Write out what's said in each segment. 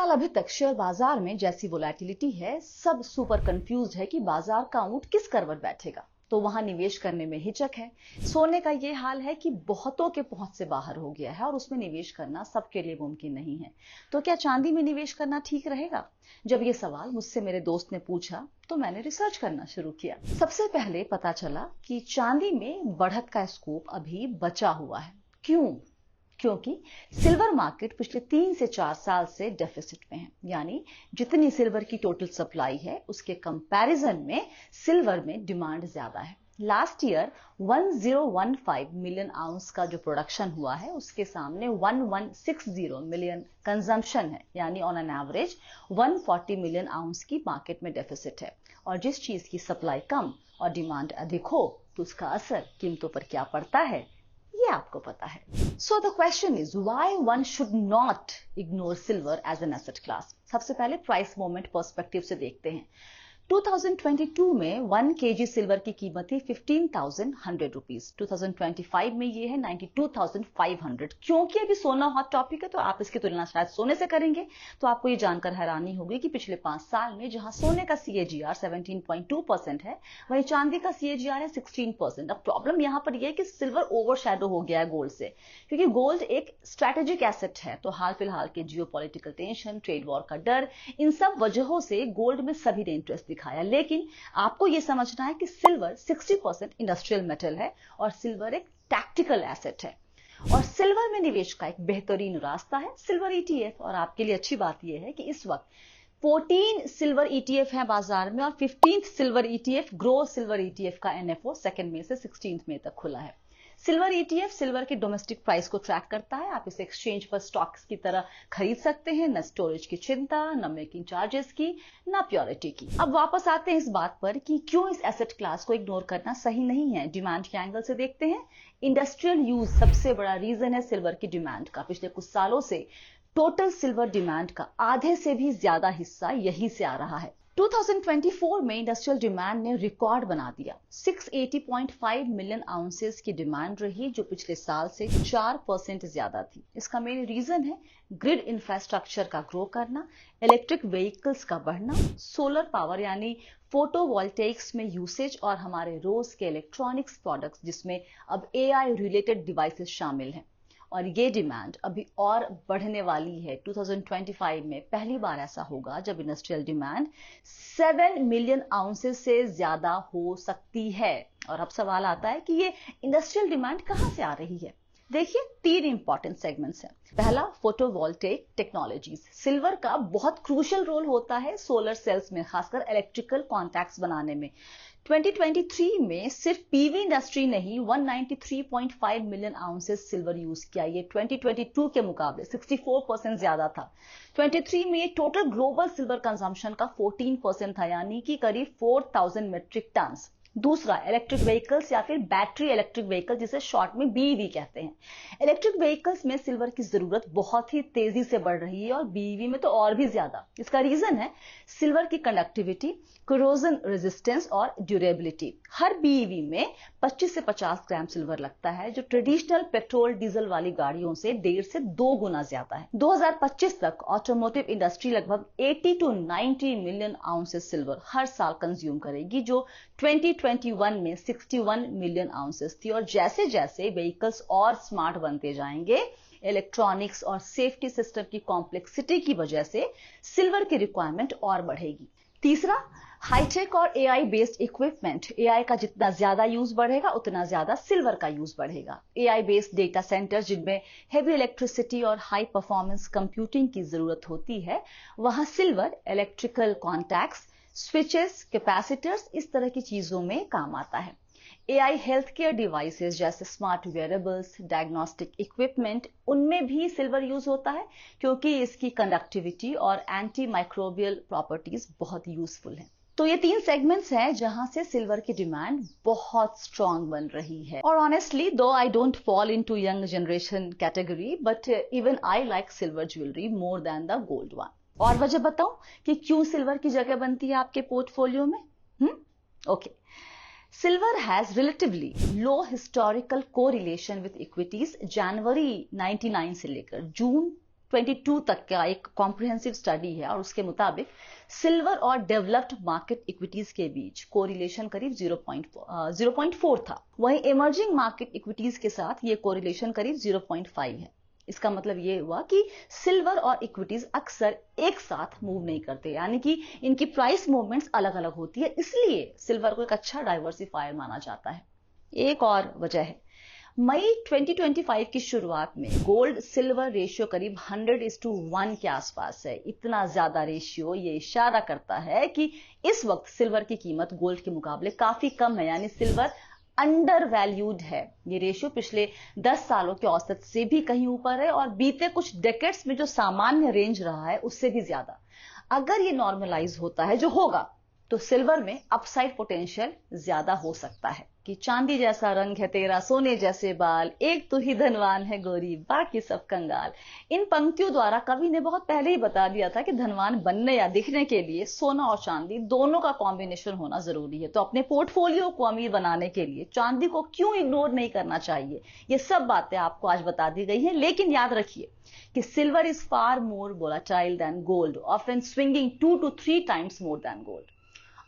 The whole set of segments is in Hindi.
साल अभी तक शेयर बाजार में जैसी वोलेटिलिटी है, सब सुपर कंफ्यूज्ड है कि बाजार का ऊंट किस करवट बैठेगा। तो वहां निवेश करने में हिचक है। सोने का ये हाल है कि बहुतों के पहुंच से बाहर हो गया है और उसमें निवेश करना सबके लिए मुमकिन नहीं है। तो क्या चांदी में निवेश करना ठीक रहेगा? जब ये सवाल मुझसे मेरे दोस्त ने पूछा तो मैंने रिसर्च करना शुरू किया। सबसे पहले पता चला कि चांदी में बढ़त का स्कोप अभी बचा हुआ है। क्यों? क्योंकि सिल्वर मार्केट पिछले 3 से 4 साल से डेफिसिट में है, यानी जितनी सिल्वर की टोटल सप्लाई है उसके कंपैरिजन में सिल्वर में डिमांड ज्यादा है। लास्ट ईयर 1015 मिलियन आउंस का जो प्रोडक्शन हुआ है उसके सामने 1160 मिलियन कंजम्पशन है, यानी on an average 140 million ounce की मार्केट में डेफिसिट है। और जिस चीज की सप्लाई कम और डिमांड अधिक हो तो उसका असर कीमतों पर क्या पड़ता है ये आपको पता है। So the question is why one should not ignore silver as an asset class? सबसे पहले प्राइस मूवमेंट पर्सपेक्टिव से देखते हैं। 2022 में 1 kg सिल्वर की कीमत थी 15,100 रुपीज। 2025 में ये है 92,500। क्योंकि अभी सोना हॉट टॉपिक है तो आप इसकी तुलना शायद सोने से करेंगे तो आपको ये जानकर हैरानी होगी कि पिछले 5 साल में जहां सोने का CAGR 17.2% है, वहीं चांदी का CAGR है 16%। अब प्रॉब्लम यहां पर यह है कि सिल्वर ओवरशैडो हो गया है गोल्ड से, क्योंकि गोल्ड एक स्ट्रैटेजिक एसेट है। तो हाल फिलहाल के जियोपॉलिटिकल टेंशन, ट्रेड वॉर का डर, इन सब वजहों से गोल्ड में सभी ने इंटरेस्ट दिखाया। लेकिन आपको यह समझना है कि सिल्वर 60% इंडस्ट्रियल मेटल है और सिल्वर एक टैक्टिकल एसेट है। और सिल्वर में निवेश का एक बेहतरीन रास्ता है सिल्वर ETF। और आपके लिए अच्छी बात यह है कि इस वक्त 14 सिल्वर ETF है बाजार में और 15th silver ETF, grow silver ETF का NFO 2 मई से 16 मई तक खुला है। सिल्वर ETF सिल्वर के डोमेस्टिक प्राइस को ट्रैक करता है। आप इसे एक्सचेंज पर स्टॉक्स की तरह खरीद सकते हैं। न स्टोरेज की चिंता, न मेकिंग चार्जेस की, न प्योरिटी की। अब वापस आते हैं इस बात पर कि क्यों इस एसेट क्लास को इग्नोर करना सही नहीं है। डिमांड के एंगल से देखते हैं। इंडस्ट्रियल यूज सबसे बड़ा रीजन है सिल्वर की डिमांड का। पिछले कुछ सालों से टोटल सिल्वर डिमांड का आधे से भी ज्यादा हिस्सा यहीं से आ रहा है। 2024 में इंडस्ट्रियल डिमांड ने रिकॉर्ड बना दिया। 680.5 मिलियन आउंसेस की डिमांड रही, जो पिछले साल से 4% ज्यादा थी। इसका मेन रीजन है ग्रिड इंफ्रास्ट्रक्चर का ग्रो करना, इलेक्ट्रिक व्हीकल्स का बढ़ना, सोलर पावर यानी फोटोवोल्टेइक्स में यूसेज और हमारे रोज के इलेक्ट्रॉनिक्स प्रोडक्ट्स जिसमें अब AI रिलेटेड डिवाइसेस शामिल हैं। और ये डिमांड अभी और बढ़ने वाली है। 2025 में पहली बार ऐसा होगा जब इंडस्ट्रियल डिमांड 7 मिलियन आउंसेस से ज्यादा हो सकती है। और अब सवाल आता है कि ये इंडस्ट्रियल डिमांड कहां से आ रही है। देखिए, 3 इंपॉर्टेंट सेगमेंट्स हैं। पहला, फोटोवोल्टेइक टेक्नोलॉजीज। सिल्वर का बहुत क्रूशियल रोल होता है सोलर सेल्स में, खासकर इलेक्ट्रिकल कॉन्टैक्ट्स बनाने में। 2023 में सिर्फ PV इंडस्ट्री ने ही 193.5 मिलियन आउंसेस सिल्वर यूज किया। ये 2022 के मुकाबले 64% ज्यादा था। 23 में ये टोटल ग्लोबल सिल्वर कंजम्पशन का 14% था, यानी कि करीब 4000 मेट्रिक टन। दूसरा, इलेक्ट्रिक व्हीकल्स या फिर बैटरी इलेक्ट्रिक व्हीकल, जिसे शॉर्ट में BEV कहते हैं। इलेक्ट्रिक व्हीकल्स में सिल्वर की जरूरत बहुत ही तेजी से बढ़ रही है और BEV में तो और भी ज्यादा। इसका रीजन है सिल्वर की कंडक्टिविटी, कोरोजन रेजिस्टेंस और ड्यूरेबिलिटी। हर BEV में 25 से 50 ग्राम सिल्वर लगता है, जो ट्रेडिशनल पेट्रोल डीजल वाली गाड़ियों से 1.5 से 2 गुना ज्यादा है। 2025 तक ऑटोमोटिव इंडस्ट्री लगभग 80 to 90 मिलियन आउंसेस सिल्वर हर साल कंज्यूम करेगी, जो 2021 में 61 मिलियन आउंसेस थी। और जैसे जैसे व्हीकल्स और स्मार्ट बनते जाएंगे, इलेक्ट्रॉनिक्स और सेफ्टी सिस्टम की कॉम्प्लेक्सिटी की वजह से सिल्वर की रिक्वायरमेंट और बढ़ेगी। तीसरा, हाईटेक और AI बेस्ड इक्विपमेंट। AI का जितना ज्यादा यूज बढ़ेगा उतना ज्यादा सिल्वर का यूज बढ़ेगा। AI बेस्ड डेटा सेंटर जिनमें हेवी इलेक्ट्रिसिटी और हाई परफॉर्मेंस कंप्यूटिंग की जरूरत होती है, वहां silver electrical contacts, switches, capacitors, इस तरह की चीजों में काम आता है। AI हेल्थ केयर डिवाइसेस जैसे स्मार्ट वेयरेबल्स, डायग्नोस्टिक इक्विपमेंट, उनमें भी सिल्वर यूज होता है, क्योंकि इसकी कंडक्टिविटी और एंटी माइक्रोबियल प्रॉपर्टीज बहुत यूजफुल हैं। तो ये 3 सेगमेंट्स हैं जहां से सिल्वर की डिमांड बहुत स्ट्रांग बन रही है। और ऑनेस्टली, दो I don't fall into young generation category, but even I like silver jewellery more than the gold one. और वजह बताऊं कि क्यों सिल्वर की जगह बनती है आपके पोर्टफोलियो में? Okay. Silver has relatively low historical correlation with equities। जनवरी 99 से लेकर जून 2022 तक का एक कॉम्प्रिहेंसिव स्टडी है और उसके मुताबिक सिल्वर और डेवलप्ड मार्केट इक्विटीज के बीच कोरिलेशन करीब 0.4 था। वहीं इमर्जिंग मार्केट इक्विटीज के साथ ये कोरिलेशन करीब 0.5 है। इसका मतलब ये हुआ कि सिल्वर और इक्विटीज अक्सर एक साथ मूव नहीं करते, यानी कि इनकी प्राइस मूवमेंट्स अलग अलग होती है, इसलिए सिल्वर को एक अच्छा डाइवर्सिफायर माना जाता है। एक और वजह है, मई 2025 की शुरुआत में गोल्ड सिल्वर रेशियो करीब 100:1 के आसपास है। इतना ज्यादा रेशियो ये इशारा करता है कि इस वक्त सिल्वर की कीमत गोल्ड के मुकाबले काफी कम है, यानी सिल्वर अंडर वैल्यूड है। ये रेशियो पिछले 10 सालों के औसत से भी कहीं ऊपर है और बीते कुछ डेकेड्स में जो सामान्य रेंज रहा है उससे भी ज्यादा। अगर ये नॉर्मलाइज होता है, जो होगा, तो सिल्वर में अपसाइड पोटेंशियल ज्यादा हो सकता है कि चांदी जैसा रंग है तेरा, सोने जैसे बाल, एक तो ही धनवान है गोरी, बाकी सब कंगाल। इन पंक्तियों द्वारा कवि ने बहुत पहले ही बता दिया था कि धनवान बनने या दिखने के लिए सोना और चांदी दोनों का कॉम्बिनेशन होना जरूरी है। तो अपने पोर्टफोलियो को अमीर बनाने के लिए चांदी को क्यों इग्नोर नहीं करना चाहिए, ये सब बातें आपको आज बता दी गई हैं। लेकिन याद रखिए कि silver is far more volatile than gold, often swinging 2 to 3 times more than gold.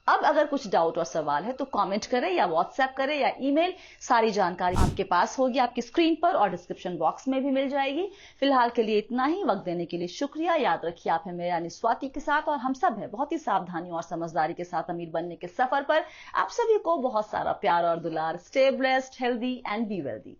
अब अगर कुछ डाउट और सवाल है तो कमेंट करें या व्हाट्सएप करें या ईमेल, सारी जानकारी आपके पास होगी, आपकी स्क्रीन पर और डिस्क्रिप्शन बॉक्स में भी मिल जाएगी। फिलहाल के लिए इतना ही। वक्त देने के लिए शुक्रिया। याद रखिए आप हैं मेरे यानी स्वाति के साथ और हम सब हैं बहुत ही सावधानी और समझदारी के साथ अमीर बनने के सफर पर। आप सभी को बहुत सारा प्यार और दुलार। Stay blessed, healthy and be wealthy.